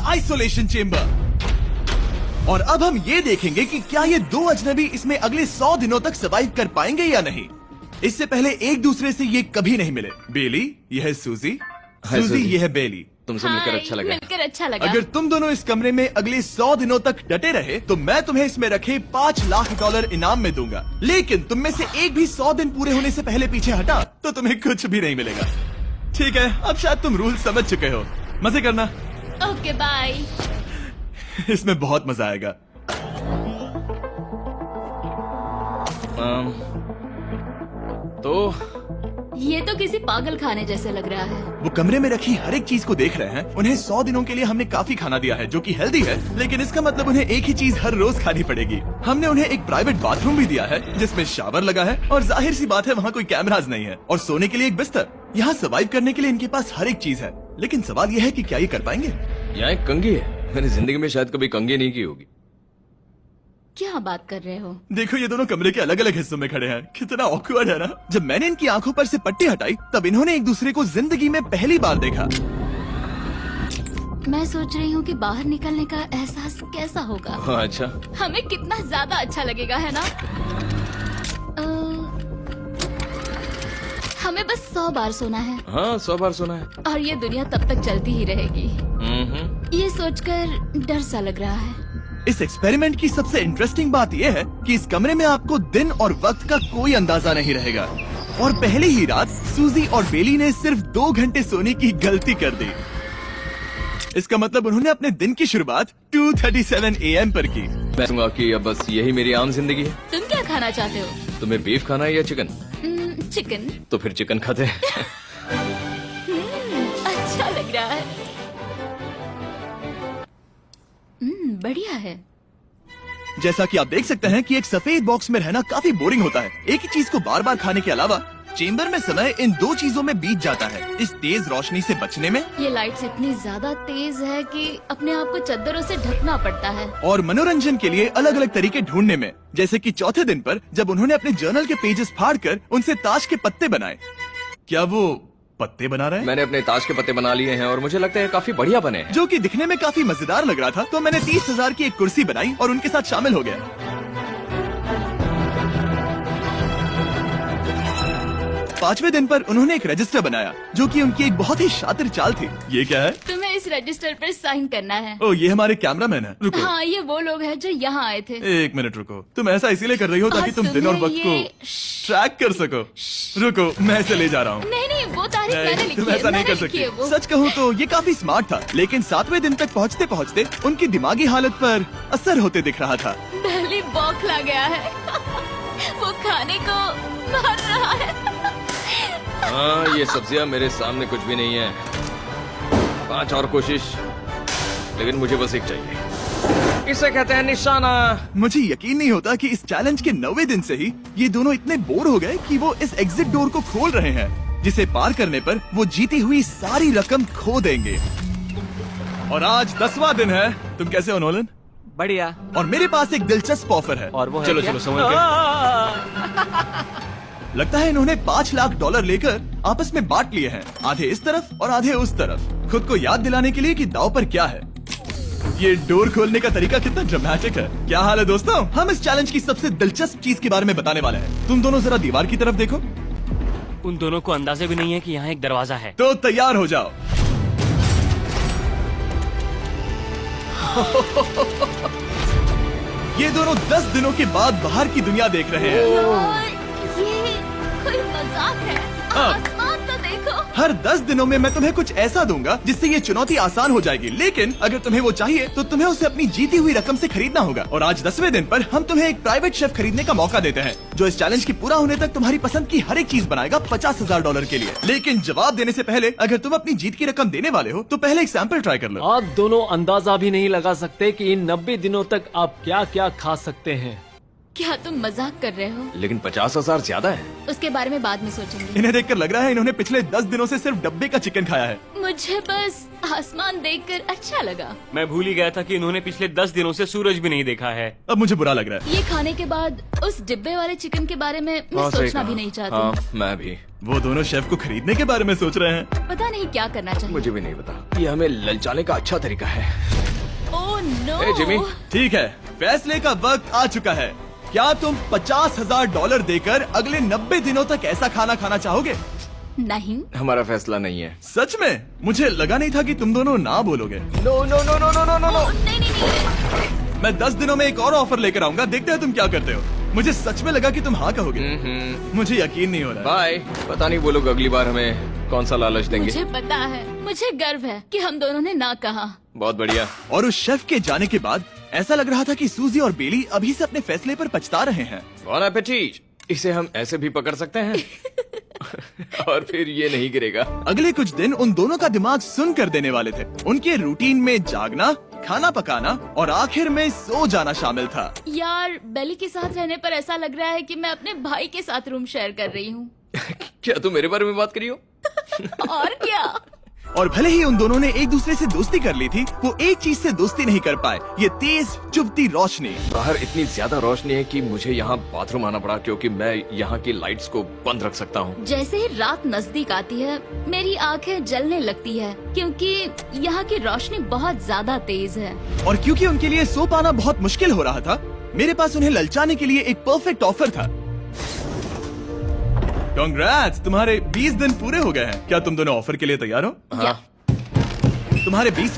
Isolation chamber. और अब हम ये देखेंगे कि क्या ये दो अजनबी इसमें अगले 100 दिनों तक सर्वाइव कर पाएंगे या नहीं। इससे पहले एक दूसरे से ये कभी नहीं मिले। बेली, यह है सूजी, सूजी ये है बेली। तुमसे मिलकर अच्छा लगा। मिलकर अच्छा लगा। अगर तुम दोनों इस कमरे में अगले 100 दिनों तक डटे रहे तो मैं तुम्हें इसमें रखे $5 लाख इनाम में दूंगा। लेकिन तुम में से एक भी 100 दिन पूरे होने से पहले पीछे हटा तो तुम्हें कुछ भी नहीं मिलेगा। ठीक है, अब शायद तुम रूल समझ चुके हो। मजे करना। Okay bye. इसमें बहुत मजा आएगा। तो ये तो किसी पागल खाने जैसे लग रहा है। वो कमरे में रखी हर एक चीज को देख रहे हैं। उन्हें 100 दिनों के लिए हमने काफी खाना दिया है जो कि हेल्दी है, लेकिन इसका मतलब उन्हें एक ही चीज हर रोज खानी पड़ेगी। हमने उन्हें एक प्राइवेट बाथरूम भी दिया है जिसमें शावर लगा है और जाहिर सी बात है वहाँ कोई कैमराज नहीं है, और सोने के लिए एक बिस्तर। यहाँ सर्वाइव करने के लिए इनके पास हर एक चीज है, लेकिन सवाल यह है कि क्या ये कर पाएंगे। यहाँ एक कंघी है, मैंने जिंदगी में शायद कभी कंघी नहीं की होगी। क्या बात कर रहे हो? देखो ये दोनों कमरे के अलग अलग हिस्सों में खड़े हैं। कितना ऑकवर्ड है ना। जब मैंने इनकी आंखों पर से पट्टी हटाई तब इन्होंने एक दूसरे को जिंदगी में पहली बार देखा। मैं सोच रही हूँ कि बाहर निकलने का एहसास कैसा होगा। अच्छा, हमें कितना ज्यादा अच्छा लगेगा, है ना? हमें बस 100 बार सोना है। हाँ 100 बार सोना है। और ये दुनिया तब तक चलती ही रहेगी। ये सोचकर डर सा लग रहा है। इस एक्सपेरिमेंट की सबसे इंटरेस्टिंग बात यह है कि इस कमरे में आपको दिन और वक्त का कोई अंदाजा नहीं रहेगा। और पहले ही रात सूजी और बेली ने सिर्फ 2 घंटे सोने की गलती कर दी। इसका मतलब उन्होंने अपने दिन की शुरुआत 2:37 AM पर की। मैं कहूँगा कि अब बस यही मेरी आम जिंदगी है। तुम क्या खाना चाहते हो? तुम्हें बीफ खाना है या चिकन? चिकन। तो फिर चिकन खाते हैं। अच्छा लग रहा है। बढ़िया है। जैसा कि आप देख सकते हैं कि एक सफेद बॉक्स में रहना काफी बोरिंग होता है। एक ही चीज को बार बार खाने के अलावा चेम्बर में समय इन 2 चीजों में बीत जाता है, इस तेज रोशनी से बचने में। ये लाइट्स इतनी ज्यादा तेज है कि अपने आप को चद्दरों से ढकना पड़ता है। और मनोरंजन के लिए अलग अलग तरीके ढूंढने में, जैसे कि चौथे दिन पर जब उन्होंने अपने जर्नल के पेजेस फाड़कर उनसे ताश के पत्ते बनाए। क्या वो पत्ते बना रहे हैं? मैंने अपने ताश के पत्ते बना लिए हैं और मुझे लगता है काफी बढ़िया बने हैं। जो कि दिखने में काफी मजेदार लग रहा था, तो मैंने 30,000 की एक कुर्सी बनाई और उनके साथ शामिल हो गया। 5वें दिन पर उन्होंने एक रजिस्टर बनाया जो कि उनकी एक बहुत ही शातिर चाल थी। ये क्या है? तुम्हें इस रजिस्टर पर साइन करना है। ओ, ये हमारे कैमरामैन है। रुको। हाँ, ये वो लोग हैं जो यहाँ आए थे। 1 मिनट रुको। तुम ऐसा इसीलिए कर रही हो ताकि और तुम दिन और तुम्हें वक्त को ये- ट्रैक कर सको। रुको, मैं इसे ले जा रहा हूँ। नहीं नहीं, वो तारीख मैंने लिखी तुम है। ऐसा नहीं कर मैंने लिखी है सकती। वो। सच कहूँ तो ये काफी स्मार्ट था, लेकिन 7वें दिन तक पहुँचते पहुँचते उनकी दिमागी हालत पर असर होते दिख रहा था। पहली बौखला गया है। वो खाने को मार रहा है। हाँ ये सब्जियां मेरे सामने कुछ भी नहीं है। 5 और कोशिश, लेकिन मुझे बस एक चाहिए। इसे कहते हैं निशाना। मुझे यकीन नहीं होता कि इस चैलेंज के 9वें दिन से ही ये दोनों इतने बोर हो गए कि वो इस एग्जिट डोर को खोल रहे हैं, जिसे पार करने पर वो जीती हुई सारी रकम खो देंगे। और आज 10वां दिन है। तुम कैसे हो नोलन? बढ़िया। और मेरे पास एक दिलचस्प ऑफर है। और वो है चलो क्या? चलो समझ गए। लगता है इन्होंने $5 लाख लेकर आपस में बांट लिए हैं, आधे इस तरफ और आधे उस तरफ, खुद को याद दिलाने के लिए कि दाव पर क्या है। ये डोर खोलने का तरीका कितना ड्रामेटिक है। क्या हाल है दोस्तों? हम इस चैलेंज की सबसे दिलचस्प चीज के बारे में बताने वाले हैं। तुम दोनों जरा दीवार की तरफ देखो। उन दोनों को अंदाजा भी नहीं है कि यहाँ एक दरवाजा है। तो तैयार हो जाओ। ये दोनों 10 दिनों के बाद बाहर की दुनिया देख रहे हैं। यार, ये कोई मजाक है। आसमान तो देखो। हर 10 दिनों में मैं तुम्हें कुछ ऐसा दूंगा जिससे ये चुनौती आसान हो जाएगी, लेकिन अगर तुम्हें वो चाहिए तो तुम्हें उसे अपनी जीती हुई रकम से खरीदना होगा। और आज 10वें दिन पर हम तुम्हें एक प्राइवेट शेफ खरीदने का मौका देते हैं जो इस चैलेंज के पूरा होने तक तुम्हारी पसंद की हर एक चीज बनाएगा $50,000 के लिए। लेकिन जवाब देने से पहले अगर तुम अपनी जीत की रकम देने वाले हो तो पहले एक सैंपल ट्राई कर लो। आप दोनों अंदाजा भी नहीं लगा सकते कि इन 90 दिनों तक आप क्या क्या खा सकते हैं। क्या तुम मजाक कर रहे हो? लेकिन 50,000 ज्यादा है। उसके बारे में बाद में सोचेंगे। इन्हें देखकर लग रहा है इन्होंने पिछले 10 दिनों से सिर्फ डब्बे का चिकन खाया है। मुझे बस आसमान देखकर अच्छा लगा। मैं भूल ही गया था कि इन्होंने पिछले 10 दिनों से सूरज भी नहीं देखा है। अब मुझे बुरा लग रहा है। ये खाने के बाद उस डिब्बे वाले चिकन के बारे में मैं हाँ, सही सोचना कहा। भी नहीं चाहती। हाँ, मैं भी। वो दोनों शेफ को खरीदने के बारे में सोच रहे हैं। पता नहीं क्या करना चाहिए। मुझे भी नहीं पता। ये हमें ललचाने का अच्छा तरीका है। Oh no. ए, जिमी। ठीक है, फैसले का वक्त आ चुका है। क्या तुम $50,000 देकर अगले 90 दिनों तक ऐसा खाना खाना चाहोगे? नहीं। हमारा फैसला नहीं है। सच में? मुझे लगा नहीं था कि तुम दोनों ना बोलोगे। No no no no no no no no. नहीं नहीं नहीं। मैं 10 दिनों में एक और ऑफर लेकर आऊंगा, देखते हैं तुम क्या करते हो। मुझे सच में लगा कि तुम हाँ कहोगे। मुझे यकीन नहीं हो रहा। बाय। पता नहीं वो लोग अगली बार हमें कौन सा लालच देंगे। मुझे पता है, मुझे गर्व है कि हम दोनों ने ना कहा। बहुत बढ़िया। और उस शेफ के जाने के बाद ऐसा लग रहा था कि सूजी और बेली अभी से अपने फैसले पर पछता रहे हैं। बॉन एपेटीट। इसे हम ऐसे भी पकड़ सकते हैं और फिर ये नहीं गिरेगा। अगले कुछ दिन उन दोनों का दिमाग सुन कर देने वाले थे। उनके रूटीन में जागना, खाना पकाना और आखिर में सो जाना शामिल था। यार, बेली के साथ रहने पर ऐसा लग रहा है कि मैं अपने भाई के साथ रूम शेयर कर रही हूँ। क्या तुम मेरे बारे में बात करी हो? और क्या। और भले ही उन दोनों ने एक दूसरे से दोस्ती कर ली थी, वो एक चीज से दोस्ती नहीं कर पाए, ये तेज चुभती रोशनी। बाहर इतनी ज्यादा रोशनी है कि मुझे यहाँ बाथरूम आना पड़ा क्योंकि मैं यहाँ की लाइट्स को बंद रख सकता हूँ। जैसे ही रात नजदीक आती है, मेरी आंखें जलने लगती है क्योंकि यहाँ की रोशनी बहुत ज्यादा तेज है। और क्योंकि उनके लिए सो पाना बहुत मुश्किल हो रहा था, मेरे पास उन्हें ललचाने के लिए एक परफेक्ट ऑफर था। कांग्रेट्स, तुम्हारे 20 दिन पूरे हो गए हैं। क्या तुम दोनों ऑफर के लिए तैयार हो? हाँ। तुम्हारे 20